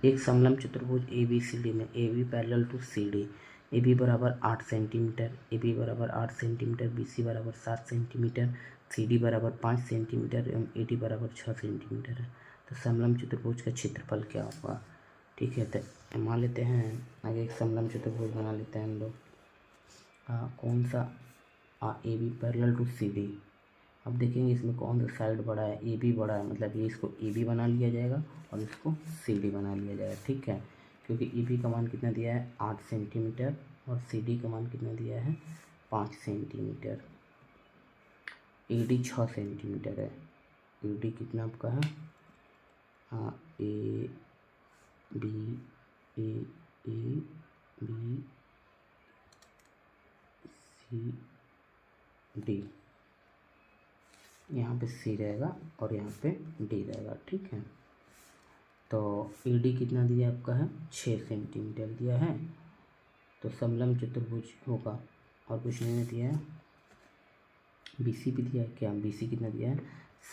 एक समलंब चतुर्भुज ए B C D में A B parallel to C D, A B बराबर 8 सेंटीमीटर, ए बी बराबर 8 सेंटीमीटर, बी सी बराबर 7 सेंटीमीटर, सी डी बराबर 5 सेंटीमीटर एवं ए डी बराबर 6 सेंटीमीटर है। तो समलंब चतुर्भुज का क्षेत्रफल क्या होगा? ठीक है, तो मान लेते हैं आगे एक समलंब चतुर्भुज बना लेते हैं हम लोग। कौन सा? A B parallel to C D. अब देखेंगे इसमें कौन सा साइड बड़ा है, ए बी बड़ा है, मतलब ये इसको ए बी बना लिया जाएगा और इसको सी डी बना लिया जाएगा। ठीक है, क्योंकि ए बी का मान कितना दिया है 8 सेंटीमीटर और सी डी का मान कितना दिया है 5 सेंटीमीटर। ए डी 6 सेंटीमीटर है। ए डी कितना आपका है? A B A A B C D, यहाँ पे सी रहेगा और यहाँ पे डी रहेगा। ठीक है, तो ए डी कितना दिया आपका है 6 सेंटीमीटर दिया है। तो समलंब चतुर्भुज होगा और कुछ नहीं दिया है। बी सी भी दिया है क्या? बी सी कितना दिया है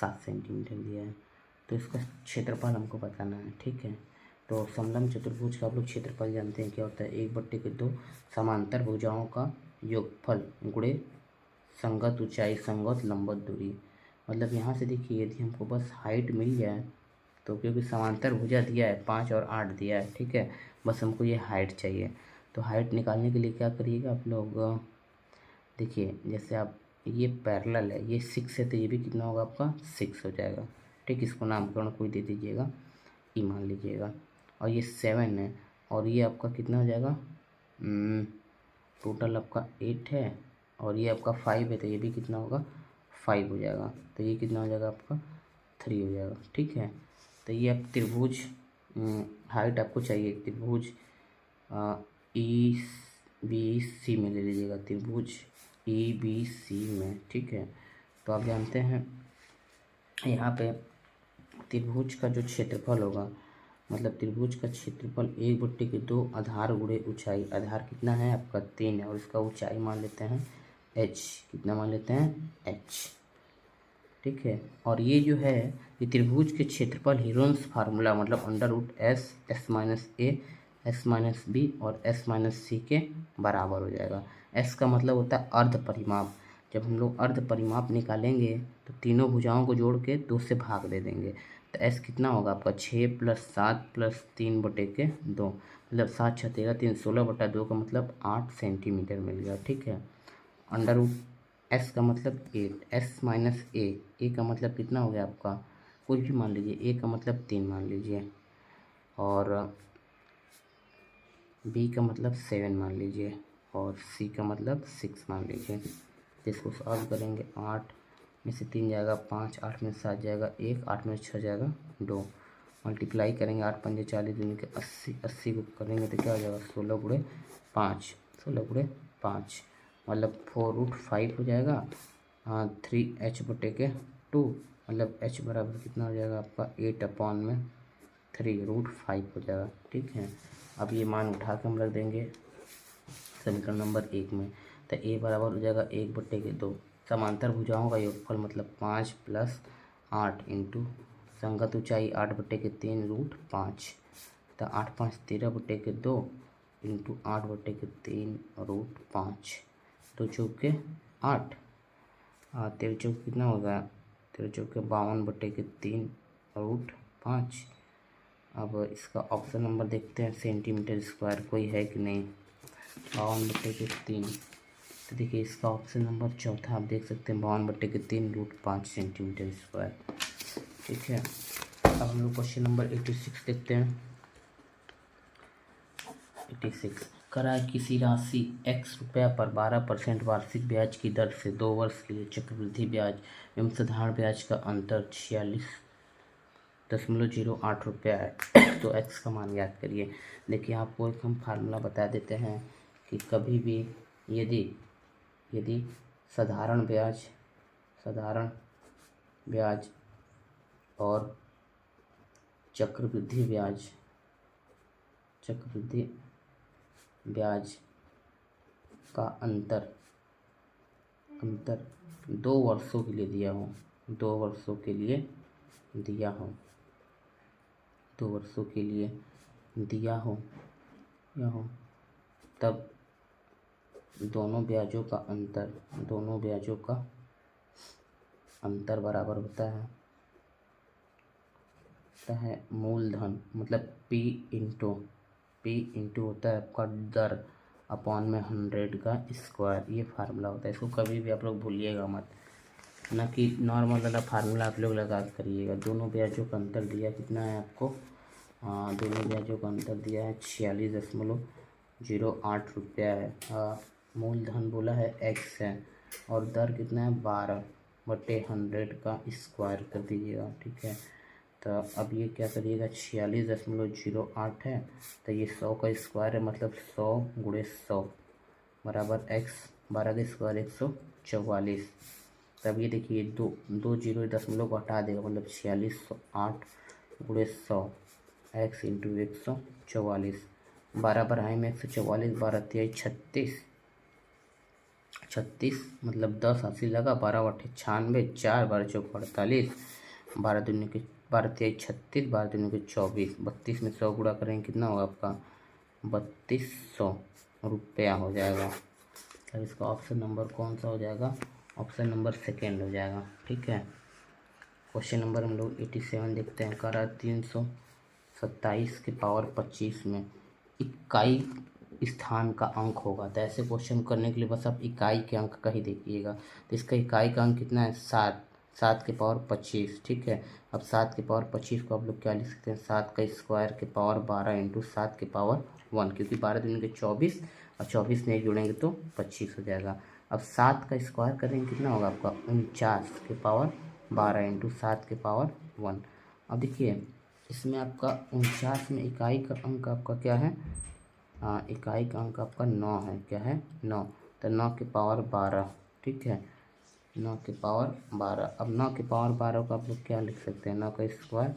7 सेंटीमीटर दिया है। तो इसका क्षेत्रफल हमको बताना है। ठीक है, तो समलंब चतुर्भुज का आप लोग क्षेत्रफल जानते हैं क्या होता है? 1/2 समांतर भुजाओं का योगफल गुणे संगत ऊंचाई संगत लंबवत दूरी। मतलब यहाँ से देखिए यदि हमको बस हाइट मिल जाए तो, क्योंकि समांतर भुजा दिया है 5 और 8 दिया है। ठीक है, बस हमको ये हाइट चाहिए। तो हाइट निकालने के लिए क्या करिएगा आप लोग? देखिए जैसे आप ये पैरेलल है, ये 6 है तो ये भी कितना होगा आपका 6 हो जाएगा। ठीक, इसको नामकरण कोई दे दीजिएगा, ई मान लीजिएगा। और ये 7 है और ये आपका कितना हो जाएगा? टोटल आपका 8 है और ये आपका 5 है तो ये भी कितना होगा 5 हो जाएगा। तो ये कितना हो जाएगा आपका 3 हो जाएगा। ठीक है, तो ये आप त्रिभुज हाइट आपको चाहिए त्रिभुज ई बी सी में ले लीजिएगा, त्रिभुज ई बी सी में। ठीक है, तो आप जानते हैं यहाँ पे त्रिभुज का जो क्षेत्रफल होगा, मतलब त्रिभुज का क्षेत्रफल 1/2 आधार गुणे ऊंचाई। आधार कितना है आपका 3 है और इसका ऊंचाई मान लेते हैं h। कितना मान लेते हैं h। ठीक है, और ये जो है ये त्रिभुज के क्षेत्रफल हीरोन्स फार्मूला मतलब √s s माइनस ए s माइनस बी और s माइनस सी के बराबर हो जाएगा। s का मतलब होता है अर्ध परिमाप। जब हम लोग अर्ध परिमाप निकालेंगे तो तीनों भुजाओं को जोड़ के 2 से भाग दे देंगे। तो s कितना होगा आपका 6 + 7 + 3/2, मतलब 7 6 13 3 16/2 का मतलब 8 सेंटीमीटर मिल गया। ठीक है, √s का मतलब 8, s माइनस ए का मतलब कितना हो गया आपका? कुछ भी मान लीजिए, ए का मतलब 3 मान लीजिए और बी का मतलब 7 मान लीजिए और सी का मतलब 6 मान लीजिए। इसको सॉल्व करेंगे, 8 में से 3 जाएगा 5, 8 में से 7 जाएगा 1, 8 में से 6 जाएगा 2। मल्टीप्लाई करेंगे 8 पंजे 40 दूनी के 80, 80 को करेंगे तो क्या हो जाएगा 16 गुणे 5, 16 गुणे 5 मतलब 4√5 हो जाएगा। 3h/2 मतलब h बराबर कितना हो जाएगा आपका 8/3√5 हो जाएगा। ठीक है, अब ये मान उठा के हम रख देंगे समीकरण नंबर 1 में। तो a बराबर हो जाएगा 1/2 समांतर भुजाओं का योगफल मतलब 5 + 8 इंटू संगत ऊंचाई 8/3√5। तो 8 5 13/2 इंटू 8/3√5, 2 चौके 8, 13 चौक कितना होगा 13 चौके 52/3√5। अब इसका ऑप्शन नंबर देखते हैं सेंटीमीटर स्क्वायर कोई है कि नहीं। 52/3, तो देखिए इसका ऑप्शन नंबर चौथा आप देख सकते हैं 52/3√5 सेंटीमीटर स्क्वायर। ठीक है, अब हम लोग क्वेश्चन नंबर 86 देखते हैं। 86 करा किसी राशि x रुपया पर 12% वार्षिक ब्याज की दर से 2 वर्ष के लिए चक्रवृद्धि ब्याज एवं साधारण ब्याज का अंतर 46.08 रुपया है। तो x का मान याद करिए। देखिए आपको एक हम फार्मूला बता देते हैं कि कभी भी यदि साधारण ब्याज और चक्रवृद्धि ब्याज का अंतर 2 वर्षों के लिए दिया हो, 2 वर्षों के लिए दिया हो या हो तब दोनों ब्याजों का अंतर बराबर होता है मूलधन, मतलब P इंटू होता है आपका दर अपॉन में 100 का स्क्वायर। ये फार्मूला होता है, इसको कभी भी आप लोग भूलिएगा मत, ना कि नॉर्मल वाला फार्मूला आप लोग लगा करिएगा। दोनों ब्याजों का अंतर दिया कितना है आपको, दोनों ब्याजों का अंतर दिया है 46.08 रुपया है। मूलधन बोला है x है और दर कितना है 12/100 का स्क्वायर कर दीजिएगा, ठीक है। तो अब ये क्या करिएगा, 46.08 है तो ये 100 का स्क्वायर है, मतलब 100 गुणे 100 बराबर x, 12 का स्क्वायर 144। तब ये देखिए दो जीरो 10 को हटा देगा, मतलब 4608 गुणे 100 x इंटू 144, 12 बढ़ाए में 144, 12 तेईस 36 मतलब 10 80 लगा, 12 अट्ठे 96, 4 12 चौक 48, 12 दूनी के 12 तेईस 36, 12 दूनी के 24, 32 में 100 गुणा करेंगे कितना होगा आपका 3200 रुपया हो जाएगा। अब इसका ऑप्शन नंबर कौन सा हो जाएगा, ऑप्शन नंबर सेकेंड हो जाएगा, ठीक है। क्वेश्चन नंबर हम लोग 87 देखते हैं। करा 327 के पावर 25 में इकाई स्थान का अंक होगा। तो ऐसे क्वेश्चन करने के लिए बस आप इकाई के अंक का ही देखिएगा। तो इसका इकाई का अंक कितना है 7 के पावर 25, ठीक है। अब 7 के पावर 25 को आप लोग क्या लिख सकते हैं, 7 का स्क्वायर के पावर 12 इंटू 7 के पावर 1, क्योंकि 12 दूनी के 24 और 24 में एक जुड़ेंगे तो 25 हो जाएगा। अब 7 का स्क्वायर करेंगे कितना होगा आपका 49 के पावर 12 इंटू 7 के पावर 1। अब देखिए इसमें आपका 49 में इकाई का अंक आपका क्या है, इकाई का अंक आपका 9 है, क्या है 9, तो 9 के पावर 12, ठीक है, 9 के पावर 12। अब 9 के पावर 12 को आप लोग क्या लिख सकते हैं, 9 का स्क्वायर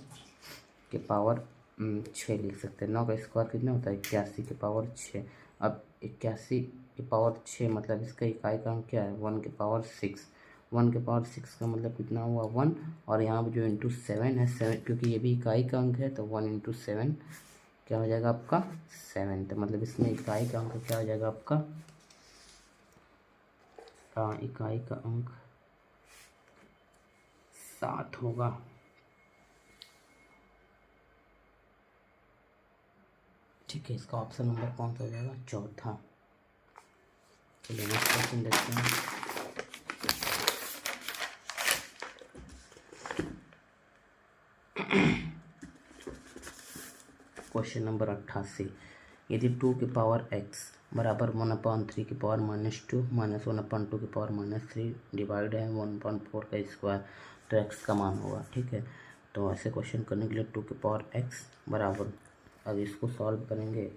के पावर 6 लिख सकते हैं। 9 का स्क्वायर कितना होता है 81 के पावर 6। अब 81 के पावर 6 मतलब इसका इकाई का अंक क्या है 1 के पावर 6। 1 के पावर 6 का मतलब कितना हुआ 1, और यहाँ पर जो इंटू 7 है 7, क्योंकि ये भी इकाई का अंक है तो 1 इंटू 7 क्या हो जाएगा आपका 7। तो मतलब इसमें इकाई का अंक क्या हो जाएगा आपका, इकाई का अंक 7 होगा। ठीक है, इसका ऑप्शन नंबर कौन सा हो जाएगा, चौथा। चलिए नेक्स्ट क्वेश्चन देखते हैं। क्वेश्चन नंबर 88, यदि 2 के पावर x बराबर 1/3 के पावर -2 माइनस 1/2 के पावर -3 डिवाइड है 1/4 का स्क्वायर, तो x का मान होगा, ठीक है। तो ऐसे क्वेश्चन करने के लिए 2 के पावर x बराबर, अब इसको सॉल्व करेंगे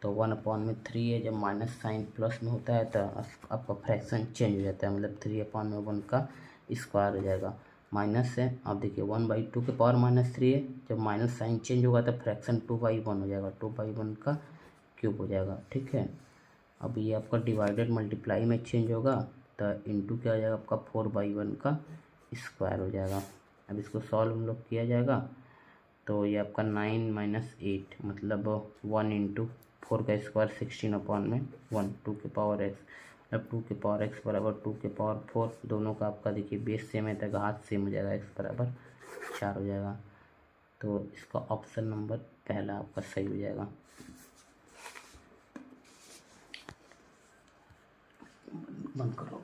तो 1/3 है, जब माइनस साइन प्लस में होता है तो आपका फ्रैक्शन चेंज हो जाता है, मतलब 3/1 का स्क्वायर हो जाएगा, माइनस है। अब देखिए 1/2 के पावर -3 है, जब माइनस साइन चेंज होगा तो फ्रैक्शन 2/1 हो जाएगा, 2/1 का क्यूब हो जाएगा, ठीक है। अब ये आपका डिवाइडेड मल्टीप्लाई में चेंज होगा तो इंटू क्या हो जाएगा आपका 4/1 का स्क्वायर हो जाएगा। अब इसको सॉल्व हम लोग किया जाएगा तो ये आपका 9 - 8 मतलब 1 इंटू 4 का स्क्वायर 16/1, 2 के पावर x, मतलब 2 के पावर x बराबर 2 के पावर 4, दोनों का आपका देखिए बेस सेम है तो घात सेम हो जाएगा, x बराबर 4 हो जाएगा। तो इसका ऑप्शन नंबर पहला आपका सही हो जाएगा। बंद करो।